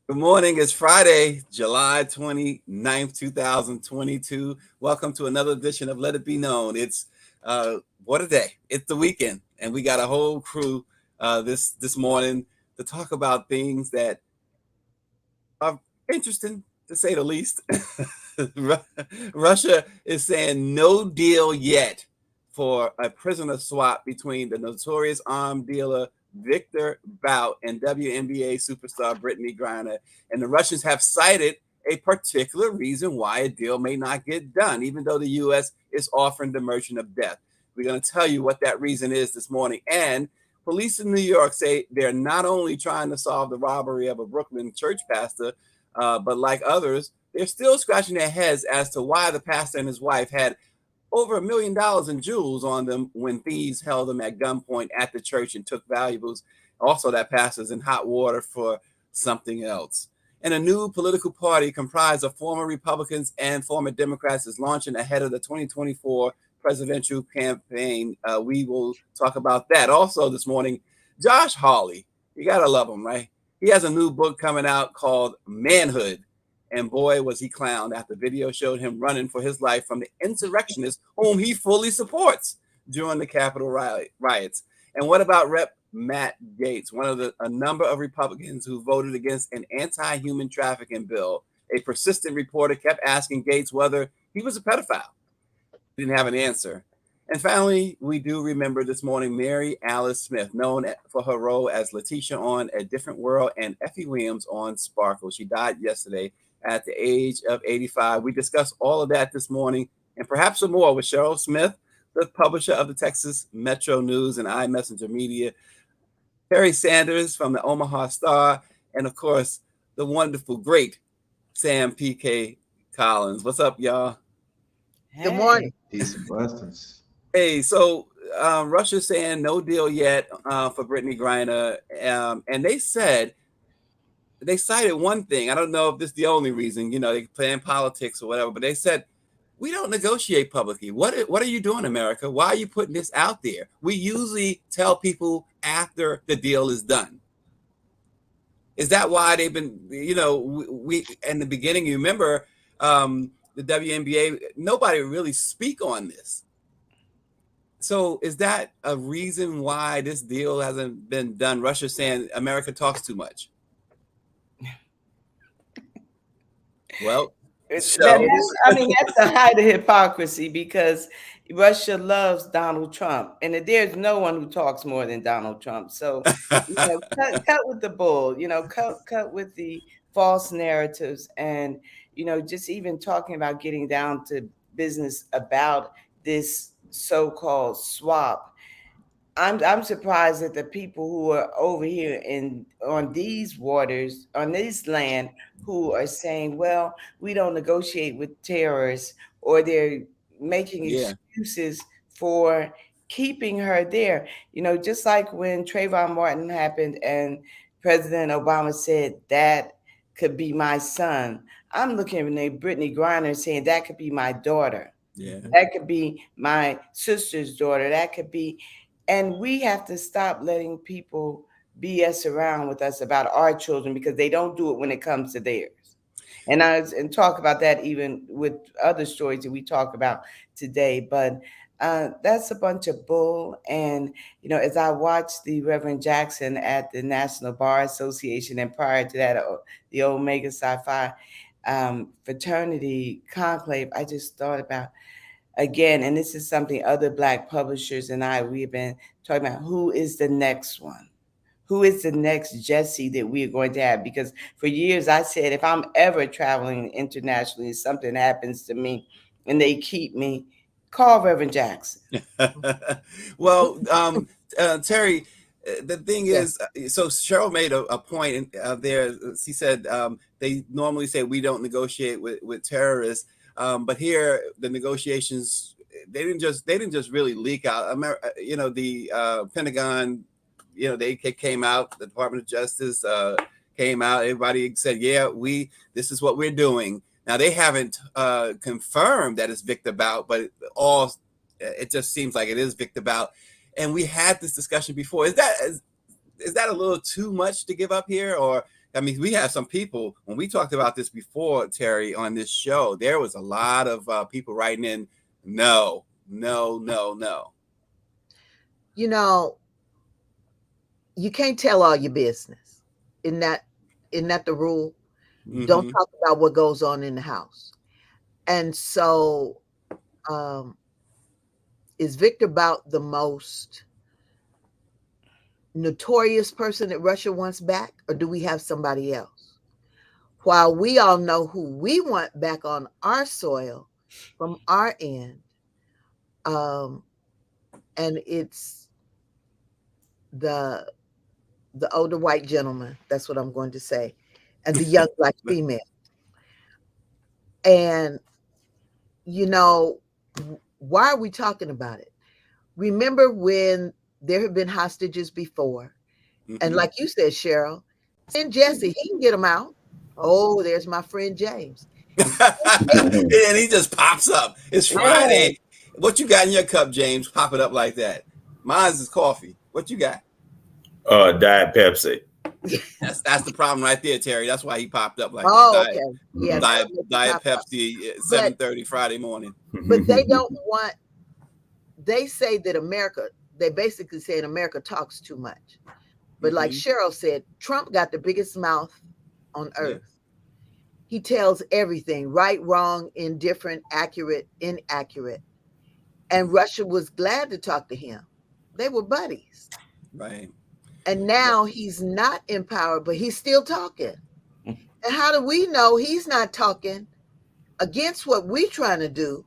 Good morning. It's Friday, July 29th, 2022. Welcome to another edition of Let It Be Known. It's what a day. It's the weekend, and we got a whole crew this morning to talk about things that are interesting, to say the least. Russia is saying no deal yet for a prisoner swap between the notorious arms dealer Viktor Bout and WNBA superstar Brittney Griner. And the Russians have cited a particular reason why a deal may not get done, even though the U.S. is offering the merchant of death. We're going to tell you what that reason is this morning. And police in New York say they're not only trying to solve the robbery of a Brooklyn church pastor, but like others, they're still scratching their heads as to why the pastor and his wife had over $1 million in jewels on them when thieves held them at gunpoint at the church and took valuables. Also, that pastor's in hot water for something else. And a new political party comprised of former Republicans and former Democrats is launching ahead of the 2024 presidential campaign. We will talk about that. Also this morning, Josh Hawley, you got to love him, right? He has a new book coming out called Manhood. And boy, was he clowned after video showed him running for his life from the insurrectionists whom he fully supports during the Capitol riots. And what about Rep. Matt Gaetz, one of a number of Republicans who voted against an anti-human trafficking bill? A persistent reporter kept asking Gaetz whether he was a pedophile. He didn't have an answer. And finally, we do remember this morning Mary Alice Smith, known for her role as Letitia on A Different World and Effie Williams on Sparkle. She died yesterday at the age of 85. We discussed all of that this morning and perhaps some more with Cheryl Smith, the publisher of the Texas Metro News and iMessenger Media, Terry Sanders from the Omaha Star, and of course, the wonderful, great Sam P.K. Collins. What's up, y'all? Hey. Good morning. Peace and blessings. Hey, so Russia's saying no deal yet for Brittney Griner, and they cited one thing. I don't know if this is the only reason, they play in politics or whatever, but they said, we don't negotiate publicly. What are you doing, America? Why are you putting this out there? We usually tell people after the deal is done. Is that why they've been, we in the beginning, you remember the WNBA, nobody really speak on this. So is that a reason why this deal hasn't been done? Russia saying America talks too much. Well, that's the height of hypocrisy, because Russia loves Donald Trump, and there's no one who talks more than Donald Trump. So, cut with the bull, cut with the false narratives, and just even talking about getting down to business about this so-called swap. I'm surprised that the people who are over here on these waters, on this land, who are saying, well, we don't negotiate with terrorists, or they're making excuses for keeping her there. Just like when Trayvon Martin happened and President Obama said that could be my son. I'm looking at Brittney Griner saying that could be my daughter. Yeah. That could be my sister's daughter. That could be. And we have to stop letting people BS around with us about our children, because they don't do it when it comes to theirs. And talk about that even with other stories that we talk about today. But that's a bunch of bull. And, as I watched the Reverend Jackson at the National Bar Association, and prior to that, the Omega Psi Phi fraternity conclave, I just thought about, again, and this is something other Black publishers and we've been talking about, who is the next one? Who is the next Jesse that we're going to have? Because for years I said, if I'm ever traveling internationally, something happens to me and they keep me, call Reverend Jackson. Well, Terry, the thing is, so Cheryl made a point there. She said they normally say we don't negotiate with terrorists. But here, the negotiations, they didn't just really leak out. The Pentagon, they came out, the Department of Justice came out. Everybody said, yeah, this is what we're doing. Now, they haven't confirmed that it's Viktor Bout, but it just seems like it is Viktor Bout. And we had this discussion before. Is that a little too much to give up here? Or I mean, we have some people, when we talked about this before, Terry, on this show, there was a lot of people writing in, no, no, no, no. You know, you can't tell all your business. Isn't that the rule? Don't talk about what goes on in the house. And so, is Viktor Bout the most notorious person that Russia wants back, or do we have somebody else? While we all know who we want back on our soil from our end, and it's the older white gentleman, that's what I'm going to say, and the young black female. And, you know, why are we talking about it? Remember when there have been hostages before, and like you said, Cheryl, and Jesse, he can get them out. Oh, there's my friend James. And he just pops up. It's Friday. What you got in your cup, James? Pop it up like that. Mine's is coffee. What you got? Diet Pepsi. That's the problem right there, Terry. That's why he popped up like that. Okay. Yeah, Diet Pepsi at 7:30 Friday morning. But they don't want, they say that America, they basically saying America talks too much. But like Cheryl said, Trump got the biggest mouth on earth. Yeah. He tells everything, right, wrong, indifferent, accurate, inaccurate. And Russia was glad to talk to him. They were buddies. Right. And now he's not in power, but he's still talking. And how do we know he's not talking against what we're trying to do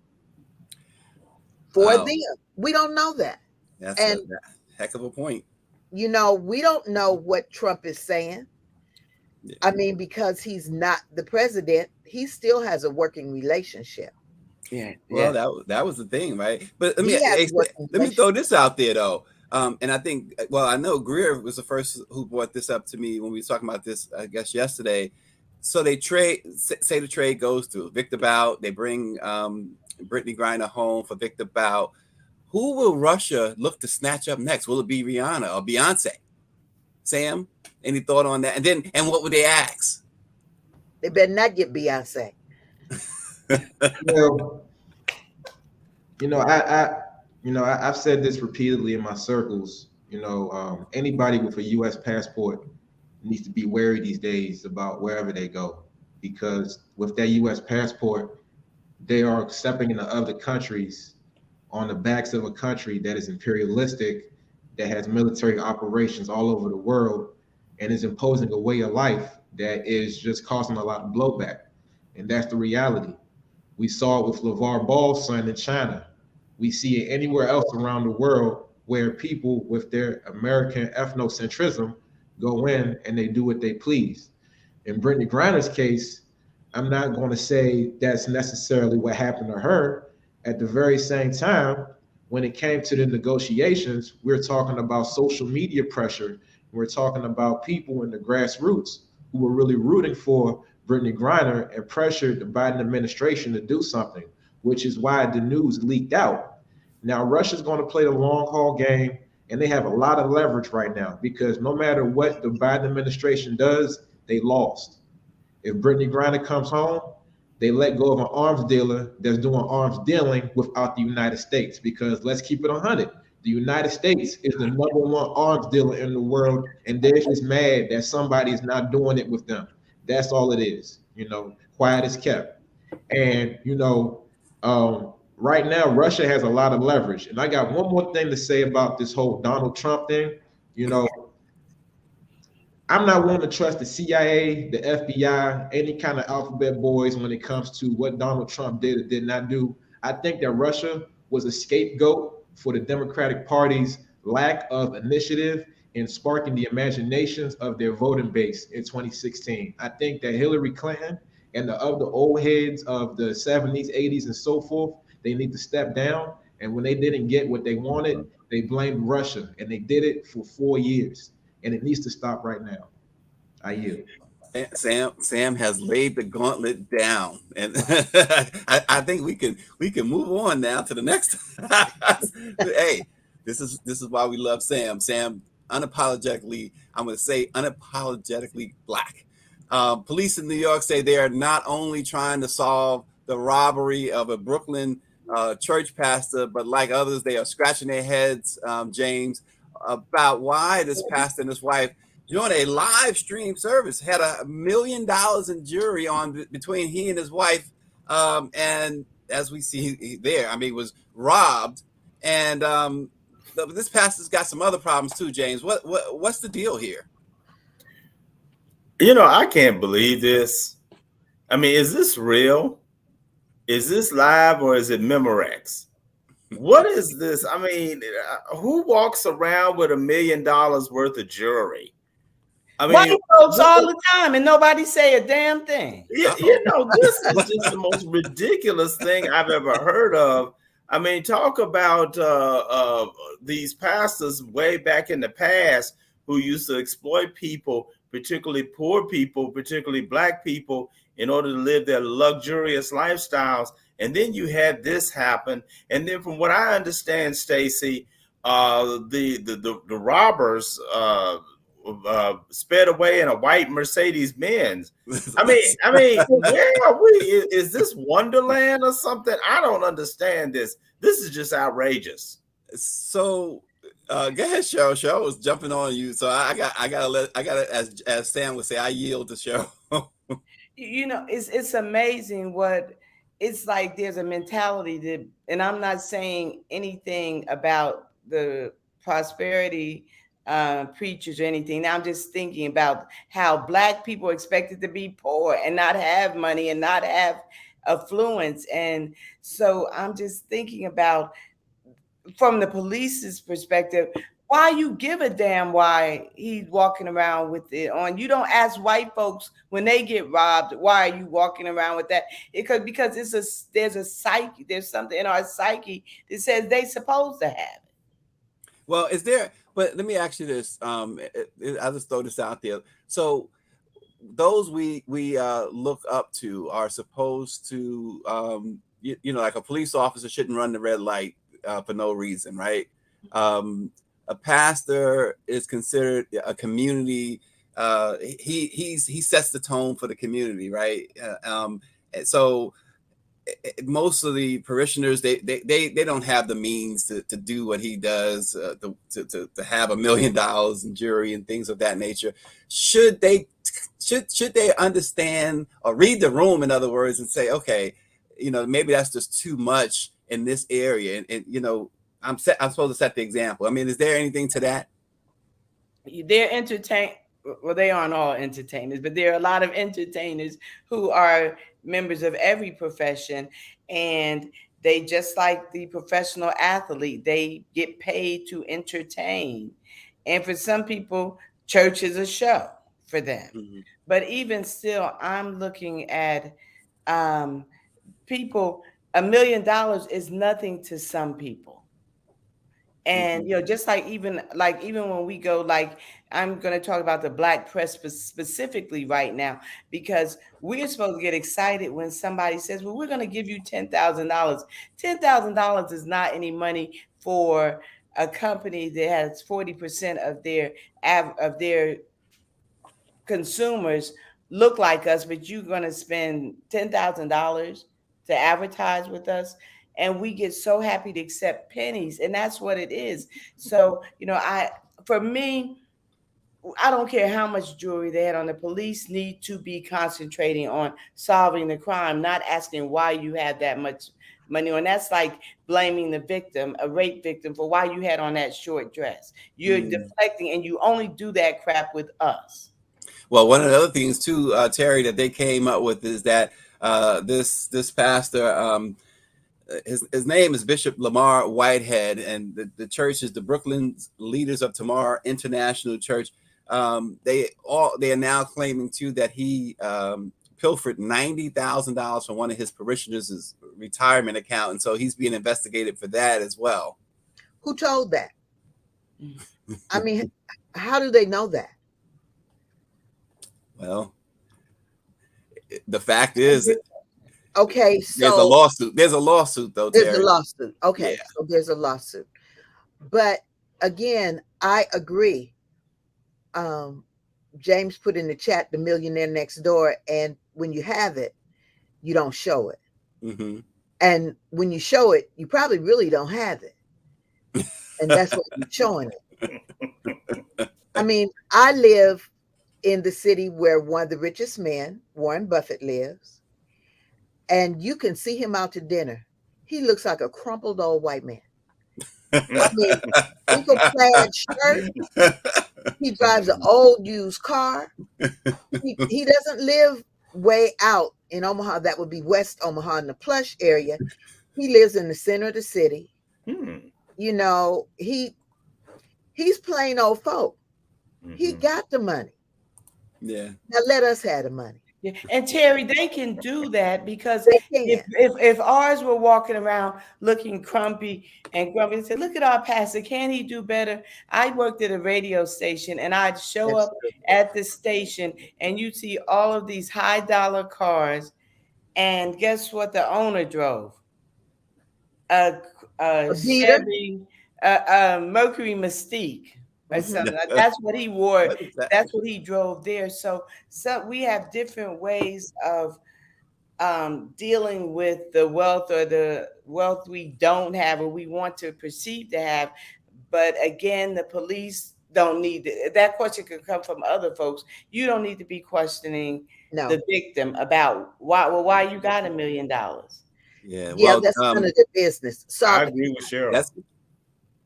for them? We don't know that. That's a heck of a point. You know, we don't know what Trump is saying. Yeah. I mean, because he's not the president, he still has a working relationship. Yeah. Well, that was the thing, right? But let me throw this out there though. And I think, well, I know Greer was the first who brought this up to me when we were talking about this, I guess, yesterday. So they say the trade goes through Viktor Bout. They bring Brittney Griner home for Viktor Bout. Who will Russia look to snatch up next? Will it be Rihanna or Beyonce? Sam, any thought on that? And what would they ask? They better not get Beyonce. Well, I've said this repeatedly in my circles. Anybody with a U.S. passport needs to be wary these days about wherever they go, because with that U.S. passport, they are stepping into other countries on the backs of a country that is imperialistic, that has military operations all over the world, and is imposing a way of life that is just causing a lot of blowback. And that's the reality. We saw it with LeVar Ball's son in China. We see it anywhere else around the world where people with their American ethnocentrism go in and they do what they please. In Brittney Griner's case, I'm not going to say that's necessarily what happened to her. At the very same time, when it came to the negotiations, we're talking about social media pressure. We're talking about people in the grassroots who were really rooting for Brittney Griner and pressured the Biden administration to do something, which is why the news leaked out. Now, Russia's going to play the long haul game, and they have a lot of leverage right now because no matter what the Biden administration does, they lost. If Brittney Griner comes home, they let go of an arms dealer that's doing arms dealing without the United States, because let's keep it 100. The United States is the #1 arms dealer in the world, and they're just mad that somebody is not doing it with them. That's all it is, quiet as kept. And, right now, Russia has a lot of leverage. And I got one more thing to say about this whole Donald Trump thing. I'm not willing to trust the CIA, the FBI, any kind of alphabet boys when it comes to what Donald Trump did or did not do. I think that Russia was a scapegoat for the Democratic Party's lack of initiative in sparking the imaginations of their voting base in 2016. I think that Hillary Clinton and the other old heads of the 70s, 80s, and so forth, they need to step down. And when they didn't get what they wanted, they blamed Russia, and they did it for 4 years. And it needs to stop right now. I yield. Sam has laid the gauntlet down, and I think we can move on now to the next. Hey, this is why we love Sam. Sam, unapologetically, I'm going to say unapologetically Black. Police in New York say they are not only trying to solve the robbery of a Brooklyn church pastor, but like others, they are scratching their heads, James, about why this pastor and his wife during a live stream service had $1 million in jury on between he and his wife, and as we see there, I mean, was robbed. And this pastor's got some other problems too, James. What's the deal here? You know, I can't believe this. I mean, is this real? Is this live or is it Memorex? What is this? I mean, who walks around with $1 million worth of jewelry? I mean, white folks all the time, and nobody say a damn thing. Yeah, you know, this is just the most ridiculous thing I've ever heard of. I mean, talk about these pastors way back in the past who used to exploit people, particularly poor people, particularly Black people, in order to live their luxurious lifestyles. And then you had this happen. And then from what I understand, Stacey, the robbers sped away in a white Mercedes-Benz. I mean, where are we? Is this Wonderland or something? I don't understand this. This is just outrageous. So go ahead, Cheryl. Cheryl was jumping on you, so I gotta, as Sam would say, I yield to Cheryl. You know, it's amazing what it's like. There's a mentality that, and I'm not saying anything about the prosperity preachers or anything. Now I'm just thinking about how Black people are expected to be poor and not have money and not have affluence. And so I'm just thinking about, from the police's perspective, why you give a damn why he's walking around with it on. You don't ask white folks when they get robbed, why are you walking around with that? Because there's a psyche, there's something in our psyche that says they supposed to have it. Well, is there, but let me ask you this. I'll just throw this out there. So those we look up to are supposed to, you know, like a police officer shouldn't run the red light for no reason, right? A pastor is considered a community. He sets the tone for the community, right? So most of the parishioners, they don't have the means to do what he does, to have $1 million in jury and things of that nature. Should they understand or read the room, in other words, and say, okay, you know, maybe that's just too much in this area, and you know, I'm supposed to set the example. I mean, is there anything to that? They're entertained. Well, they aren't all entertainers, but there are a lot of entertainers who are members of every profession, and they, just like the professional athlete, they get paid to entertain. And for some people, church is a show for them. Mm-hmm. But even still, I'm looking at people. $1 million is nothing to some people. And, you know, just like even when we go, like, I'm going to talk about the Black press specifically right now, because we're supposed to get excited when somebody says, well, we're going to give you $10,000. $10,000 is not any money for a company that has 40% of their consumers look like us, but you're going to spend $10,000 to advertise with us. And we get so happy to accept pennies, and that's what it is. So, you know, for me, I don't care how much jewelry they had on. The police need to be concentrating on solving the crime, not asking why you had that much money on. That's like blaming the victim, a rape victim, for why you had on that short dress. You're deflecting, and you only do that crap with us. Well, one of the other things too, Terry, that they came up with is that this pastor, his name is Bishop Lamar Whitehead, and the church is the Brooklyn Leaders of Tomorrow International Church. They are now claiming too that he pilfered $90,000 from one of his parishioners' retirement account, and so he's being investigated for that as well. Who told that? I mean, how do they know that? Well, the fact is, okay, so there's a lawsuit. There's a lawsuit, though. There's Terry. a lawsuit. Okay, yeah. So there's a lawsuit. But again, I agree. James put in the chat, The Millionaire Next Door, and when you have it, you don't show it. Mm-hmm. And when you show it, you probably really don't have it. And that's why you're showing it. I mean, I live in the city where one of the richest men, Warren Buffett, lives. And you can see him out to dinner. He looks like a crumpled old white man. I mean, wrinkled plaid shirt. He drives an old used car. He doesn't live way out in Omaha. That would be West Omaha in the plush area. He lives in the center of the city. You know, he's plain old folk. He got the money. Yeah. Now let us have the money. Yeah. And Terry, they can do that because They can. if ours were walking around looking crumpy and grumpy and say, look at our pastor, can he do better? I worked at a radio station and I'd show That's up true. at the station and you'd see all of these high dollar cars. And guess what the owner drove? A Beater. Chevy, Mercury Mystique. Or something. That's what he wore. That's what he drove there. So we have different ways of dealing with the wealth or the wealth we don't have or we want to perceive to have. But again, the police don't need that question could come from other folks. You don't need to be questioning the victim about why you got $1 million. Yeah, well, that's none of their business. So I agree with Cheryl.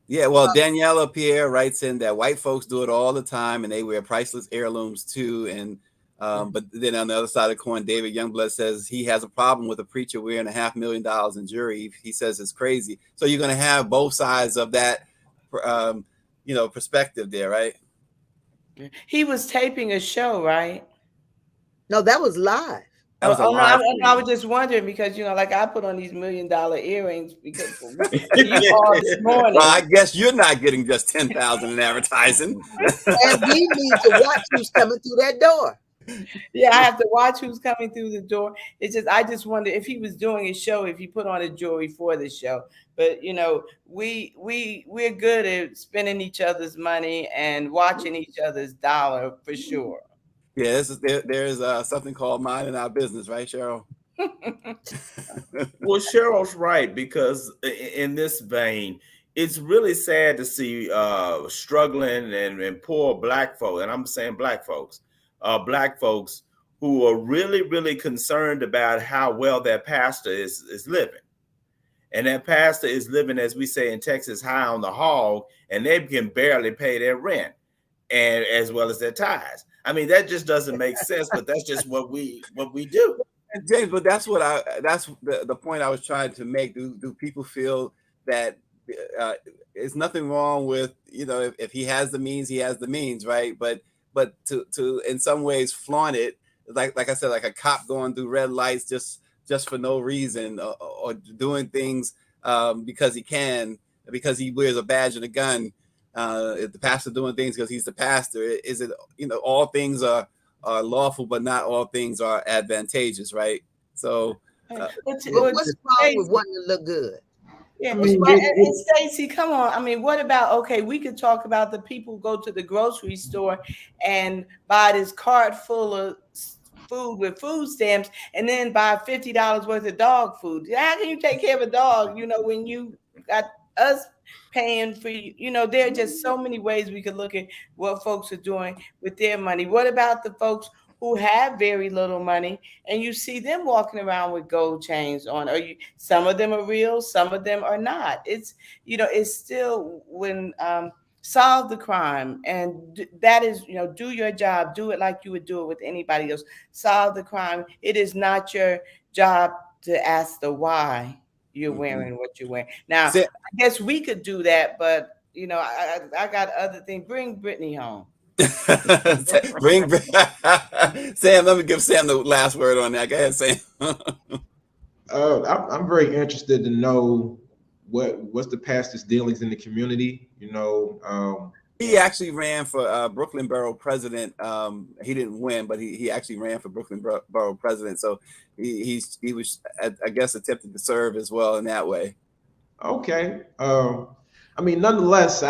Yeah, well, Daniela Pierre writes in that white folks do it all the time and they wear priceless heirlooms too. And but then on the other side of the coin, David Youngblood says he has a problem with a preacher wearing $500,000 in jewelry. He says it's crazy. So you're going to have both sides of that, perspective there, right? He was taping a show, right? No, that was live. No, I was just wondering because like I put on these $1 million earrings because you all this morning. Well, I guess you're not getting just $10,000 in advertising. And we need to watch who's coming through that door. Yeah, I have to watch who's coming through the door. It's just I just wonder if he was doing a show, if he put on a jewelry for the show. But we're good at spending each other's money and watching each other's dollar for sure. Yeah, there's something called minding our business, right, Cheryl? Well, Cheryl's right, because in this vein, it's really sad to see struggling and poor Black folk, and I'm saying Black folks who are really, really concerned about how well their pastor is living. And that pastor is living, as we say in Texas, high on the hog, and they can barely pay their rent and as well as their tithes. I mean, that just doesn't make sense, but that's just what we do. James, but that's the point I was trying to make. Do people feel that there's nothing wrong with, if he has the means, he has the means, right? But to in some ways flaunt it, like I said, like a cop going through red lights just for no reason, or doing things because he can, because he wears a badge and a gun. If the pastor doing things because he's the pastor, is it, all things are lawful, but not all things are advantageous, right? So what's wrong with wanting to look good? Yeah, and Stacey, come on. I mean, what about, we could talk about the people who go to the grocery store and buy this cart full of food with food stamps and then buy $50 worth of dog food. How can you take care of a dog, when you got us paying for there are just so many ways we could look at what folks are doing with their money. What about the folks who have very little money and you see them walking around with gold chains on? Some of them are real, some of them are not. It's it's still when solve the crime, and that is do your job, do it like you would do it with anybody else. Solve the crime. It is not your job to ask the why you're wearing what you're wearing. Now, I guess we could do that, but I got other things. Bring Brittney home. Bring Sam. Let me give Sam the last word on that. Go ahead, Sam. I'm very interested to know what's the pastor's dealings in the community. He actually ran for Brooklyn Borough President. He didn't win, but he actually ran for Brooklyn Borough President. So he was, I guess, attempting to serve as well in that way. Okay. I mean, nonetheless,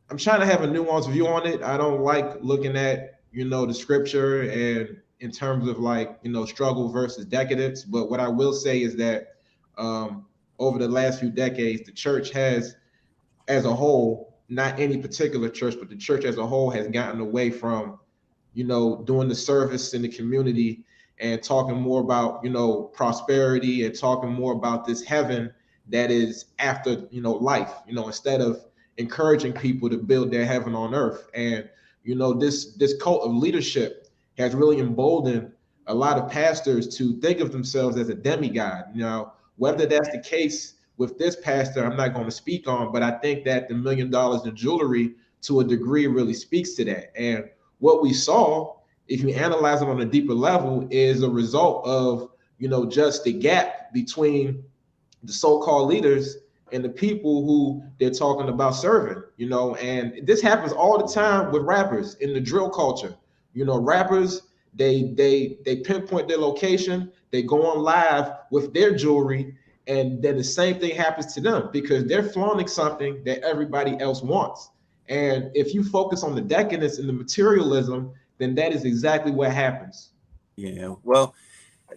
I'm trying to have a nuanced view on it. I don't like looking at, the scripture and in terms of like, struggle versus decadence. But what I will say is that over the last few decades, the church has, as a whole, not any particular church, but the church as a whole has gotten away from, doing the service in the community and talking more about, prosperity and talking more about this heaven that is after, life, instead of encouraging people to build their heaven on earth. And, this cult of leadership has really emboldened a lot of pastors to think of themselves as a demigod. Whether that's the case with this pastor, I'm not going to speak on, but I think that the $1 million in jewelry to a degree really speaks to that. And what we saw, if you analyze it on a deeper level, is a result of, just the gap between the so-called leaders and the people who they're talking about serving, and this happens all the time with rappers in the drill culture. Rappers, they pinpoint their location, they go on live with their jewelry, and then the same thing happens to them because they're flaunting something that everybody else wants. And if you focus on the decadence and the materialism, then that is exactly what happens. Yeah. Well,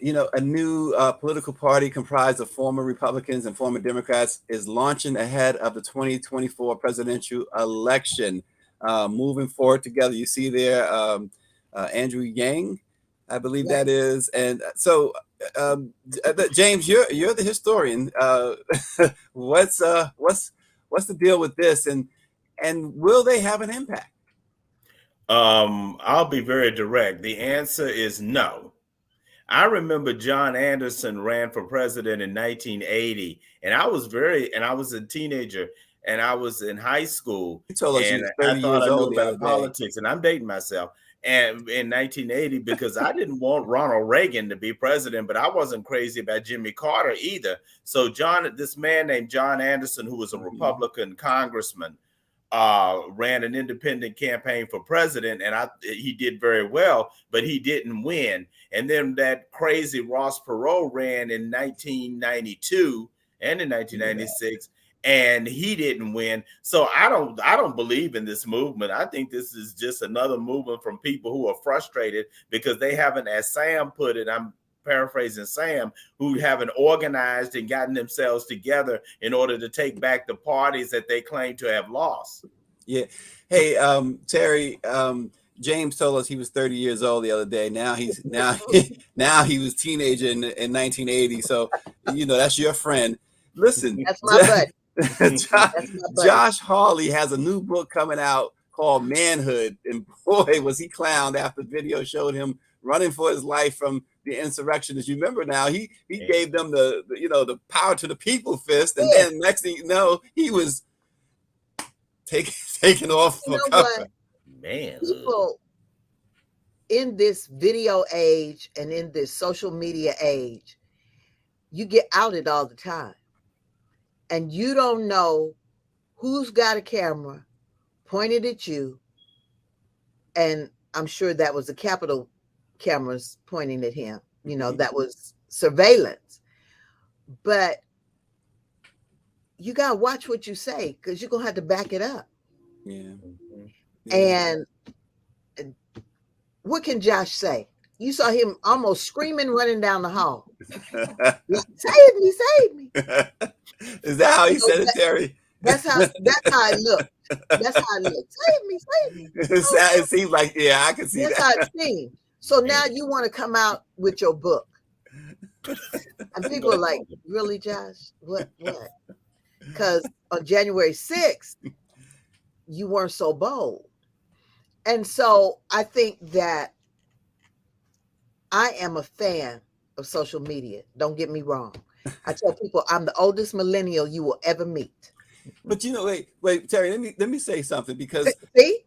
a new political party comprised of former Republicans and former Democrats is launching ahead of the 2024 presidential election, moving forward together. You see there, Andrew Yang, I believe that is. And so, James, you're the historian. What's the deal with this, and will they have an impact? I'll be very direct. The answer is no. I remember John Anderson ran for president in 1980, and I was a teenager, and I was in high school, and I thought I knew about politics, and I'm dating myself. And in 1980, because I didn't want Ronald Reagan to be president, but I wasn't crazy about Jimmy Carter either. So this man named John Anderson, who was a Republican congressman, ran an independent campaign for president, and he did very well, but he didn't win. And then that crazy Ross Perot ran in 1992 and in 1996, and he didn't win. So I don't believe in this movement. I think this is just another movement from people who are frustrated because they haven't, as Sam put it, I'm paraphrasing Sam, who haven't organized and gotten themselves together in order to take back the parties that they claim to have lost. Yeah. Hey, Terry, James told us he was 30 years old the other day. Now he was teenager in 1980. So, that's your friend. Listen, that's my buddy. Josh Hawley has a new book coming out called Manhood. And boy, was he clowned after the video showed him running for his life from the insurrectionists. You remember now, he gave them the power to the people fist. And then next thing you know, he was taken off for cover. Man, people in this video age and in this social media age, you get outed all the time, and you don't know who's got a camera pointed at you. And I'm sure that was the Capitol cameras pointing at him. That was surveillance. But you got to watch what you say because you're going to have to back it up. Yeah. And what can Josh say? You saw him almost screaming, running down the hall. Save me, save me. Is that how he said it, Terry? That's how it looked. That's how it looked. Save me, save me. It seems like, I can see that's that. That's how it seemed. So now you want to come out with your book. And people are like, really, Josh? What? Because on January 6th, you weren't so bold. And so I think that I am a fan of social media. Don't get me wrong. I tell people I'm the oldest millennial you will ever meet. But wait, Terry, let me say something because see?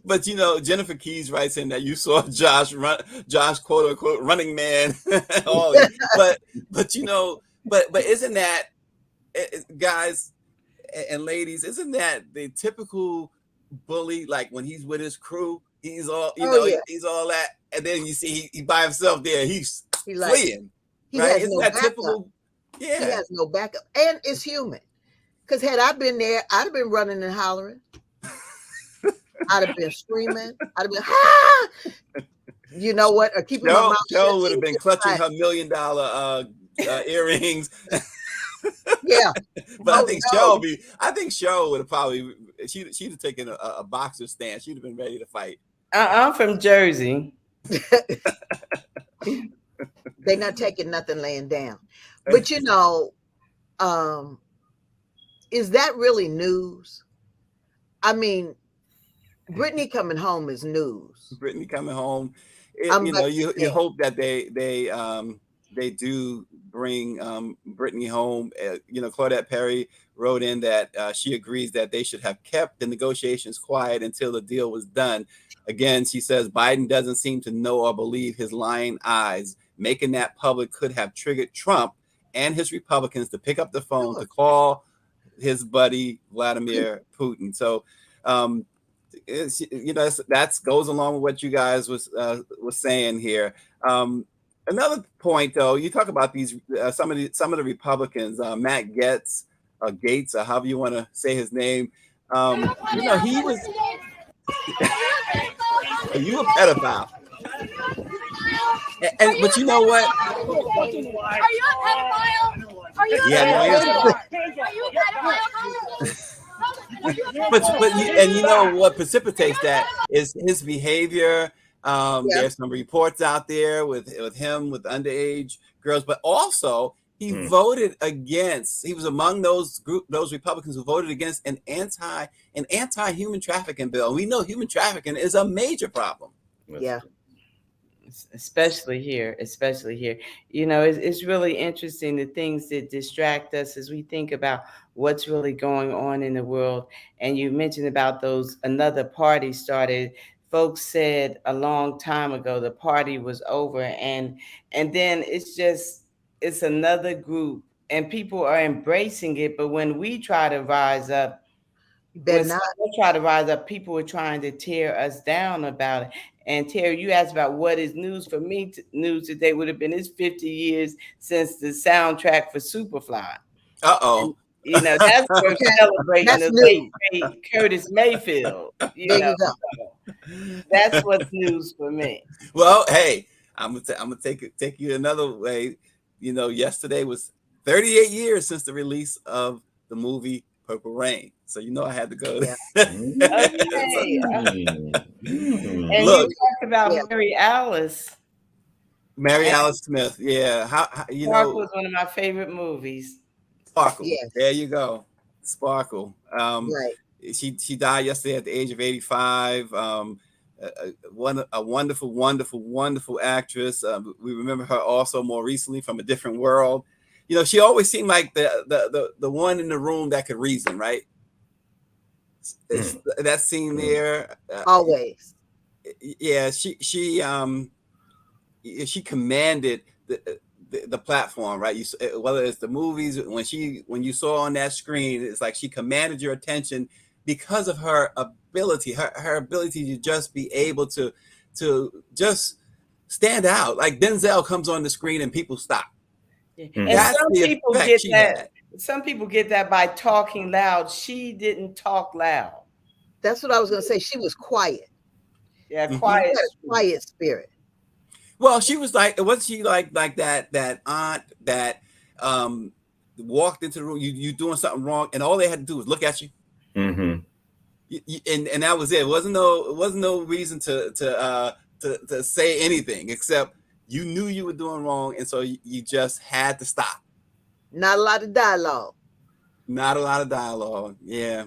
But Jennifer Keys writes in that you saw Josh quote unquote running man. But isn't that, guys and ladies, isn't that the typical bully? Like when he's with his crew, he's all he's all that, and then you see he by himself there, he's fleeing. Right? Isn't that typical? Yeah, he has no backup, and it's human. Because had I been there, I'd have been running and hollering. I'd have been screaming. I'd have been, ha! You know what? Or keeping my mouth shut. Joe would have been clutching her $1 million earrings. Yeah. But I think Cheryl would have probably, she'd have taken a boxer stance. She'd have been ready to fight. I'm from Jersey. They're not taking nothing laying down. But you know, is that really news? I mean, Brittney coming home is news. Brittney coming home. You hope that they do bring Brittney home. Claudette Perry wrote in that she agrees that they should have kept the negotiations quiet until the deal was done. Again, she says Biden doesn't seem to know or believe his lying eyes. Making that public could have triggered Trump and his Republicans to pick up the phone to call his buddy Vladimir Putin. So, that goes along with what you guys was saying here. Another point, though, you talk about these some of the Republicans, Matt Gaetz, Gates, or however you want to say his name. He was. Are you a pedophile? But you know what? Are you a pedophile? Are you a pedophile? But you know what precipitates that is his behavior. There's some reports out there with him with underage girls, but also he voted against. He was among those Republicans who voted against an anti-human trafficking bill. And we know human trafficking is a major problem. Yeah. Especially here. It's really interesting, the things that distract us as we think about what's really going on in the world. And you mentioned about another party started. Folks said a long time ago the party was over, and then it's another group, and people are embracing it. But when we try to rise up, people are trying to tear us down about it. And Terry, you asked about what is news for me. News today would have been it's 50 years since the soundtrack for Superfly. Uh-oh. And, that's we're celebrating the late Curtis Mayfield. That's what's news for me. Well, hey, I'm gonna take you another way. Yesterday was 38 years since the release of the movie Purple Rain. So I had to go. Yeah. Okay. And look, you talked about Mary Alice. Mary Alice Smith. Yeah. Sparkle was one of my favorite movies. Sparkle. Yes. There you go. Sparkle. Right. She died yesterday at the age of 85. A wonderful, wonderful, wonderful actress. We remember her also more recently from A Different World. She always seemed like the one in the room that could reason, right? That scene there. Always. Yeah, she commanded the platform, right? Whether it's the movies, when you saw on that screen, it's like she commanded your attention because of her ability, her ability to just be able to just stand out. Like Denzel comes on the screen and people stop. Yeah. And some people get that by talking loud. She didn't talk loud. That's what I was going to say. She was quiet. Yeah, quiet. Quiet spirit. Well, she was wasn't she like that aunt that walked into the room, you doing something wrong, and all they had to do was look at you. Mm-hmm. And that was it. It wasn't no reason to say anything except you knew you were doing wrong, and so you just had to stop. Not a lot of dialogue. Yeah.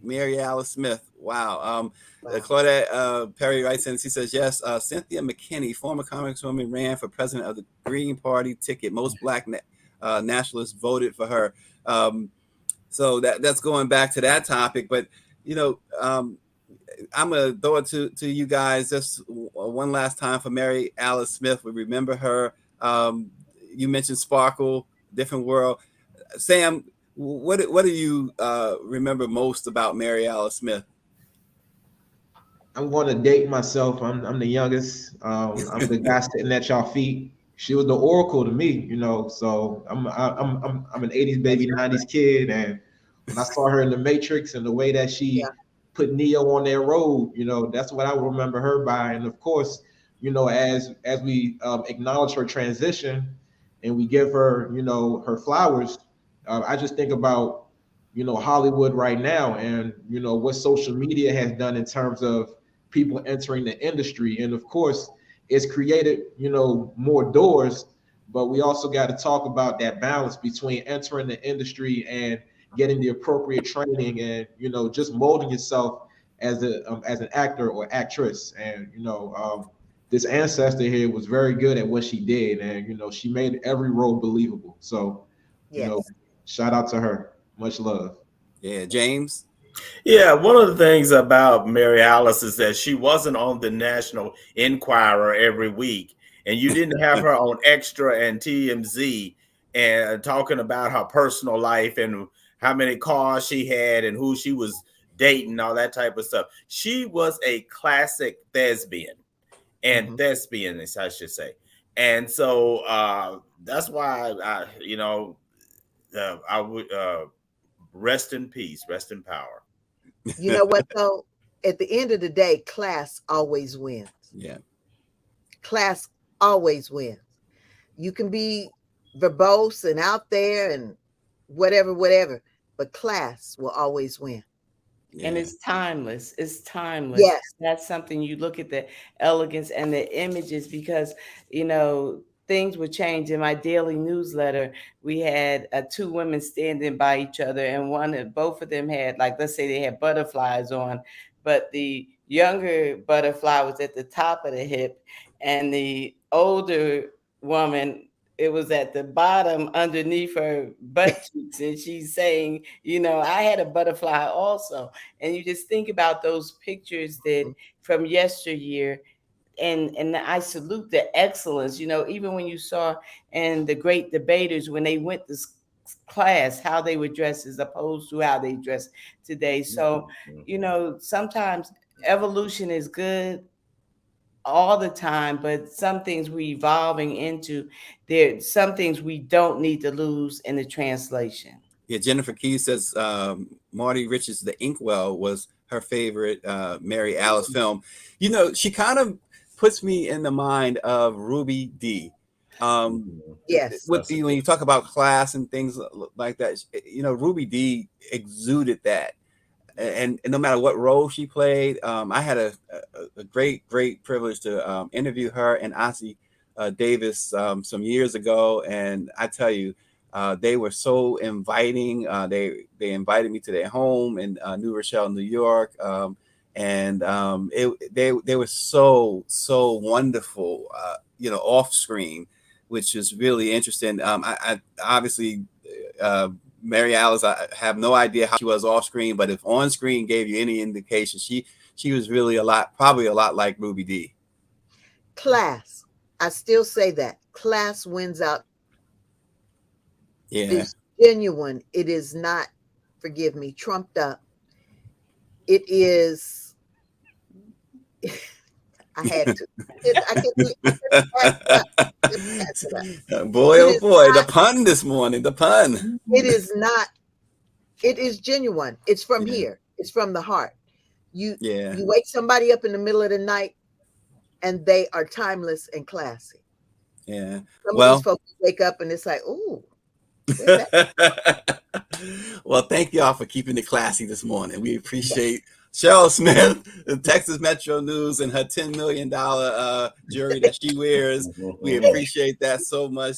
Mary Alice Smith. Wow. Claudette Perry writes in, she says, yes, Cynthia McKinney, former congresswoman, ran for president of the Green Party ticket. Most Black nationalists voted for her. So that's going back to that topic. But, I'm going to throw it to you guys just one last time for Mary Alice Smith. We remember her. You mentioned Sparkle, Different World. Sam, what do you remember most about Mary Alice Smith? I'm going to date myself. I'm the youngest. I'm the guy sitting at y'all feet. She was the oracle to me, So I'm an '80s baby, '90s kid, and when I saw her in The Matrix and the way that she put Neo on their road, you know, that's what I remember her by. And of course, you know, as we acknowledge her transition and we give her, you know, her flowers, I just think about, you know, Hollywood right now and, you know, what social media has done in terms of people entering the industry. And of course, it's created, you know, more doors, but we also got to talk about that balance between entering the industry and getting the appropriate training and, you know, just molding yourself as an actor or actress. And, you know, this ancestor here was very good at what she did. And, you know, she made every role believable. So, you know, shout out to her. Much love. Yeah, James. Yeah, one of the things about Mary Alice is that she wasn't on the National Enquirer every week, and you didn't have her on Extra and TMZ and talking about her personal life and how many cars she had and who she was dating, all that type of stuff. She was a classic thespian, and thespianist, I should say. And so that's why I would rest in peace, rest in power. You know what, though? At the end of the day, class always wins. Yeah. Class always wins. You can be verbose and out there and whatever, but class will always win. Yeah. And it's timeless. It's timeless. Yes. That's something you look at the elegance and the images because, you know, things would change. In my daily newsletter, we had two women standing by each other, and both of them had, like, let's say they had butterflies on, but the younger butterfly was at the top of the hip, and the older woman, it was at the bottom underneath her butt cheeks, and she's saying, you know, I had a butterfly also. And you just think about those pictures that from yesteryear. And I salute the excellence, you know, even when you saw in the great debaters, when they went to class, how they were dressed as opposed to how they dress today. So, you know, sometimes evolution is good all the time, but some things we're evolving into, some things we don't need to lose in the translation. Yeah, Jennifer Key says Marty Richards' The Inkwell was her favorite Mary Alice film. You know, she kind of puts me in the mind of Ruby Dee. Yes. When you talk about class and things like that, you know, Ruby Dee exuded that. And no matter what role she played, I had a great privilege to interview her and Ossie Davis some years ago. And I tell you, they were so inviting. They invited me to their home in New Rochelle, New York. And they were so wonderful, you know, off screen, which is really interesting. I obviously, Mary Alice, I have no idea how she was off screen, but if on screen gave you any indication, she was really probably a lot like Ruby Dee. Class. I still say that. Class wins out. Yeah. It is genuine. It is not, forgive me, trumped up. It is, I had to. Boy, oh boy, the pun this morning, the pun. It is not, it is genuine. It's from here. It's from the heart. You wake somebody up in the middle of the night and they are timeless and classy. Yeah. Some of these folks wake up and it's like, ooh. Well, thank y'all for keeping it classy this morning. We appreciate Cheryl Smith, the Texas Metro News, and her $10 million jewelry that she wears. We appreciate that so much.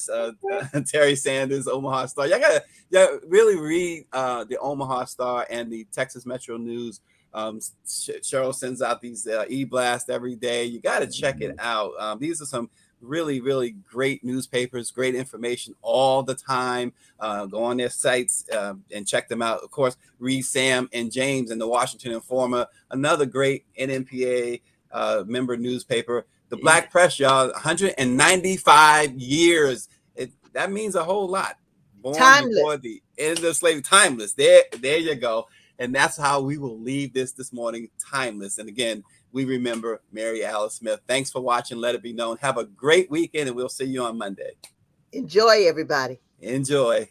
Terry Sanders, Omaha Star. Y'all really read the Omaha Star and the Texas Metro News. Cheryl sends out these e-blasts every day. You got to check it out. These are some really great newspapers, great information all the time. Go on their sites and check them out. Of course, read Sam and James in the Washington Informer, another great NMPA member newspaper. The Black Press, y'all, 195 years. That means a whole lot. Born before the end of slavery. Timeless. There you go. And that's how we will leave this morning, timeless. And again, we remember Mary Alice Smith. Thanks for watching. Let it be known. Have a great weekend, and we'll see you on Monday. Enjoy, everybody. Enjoy.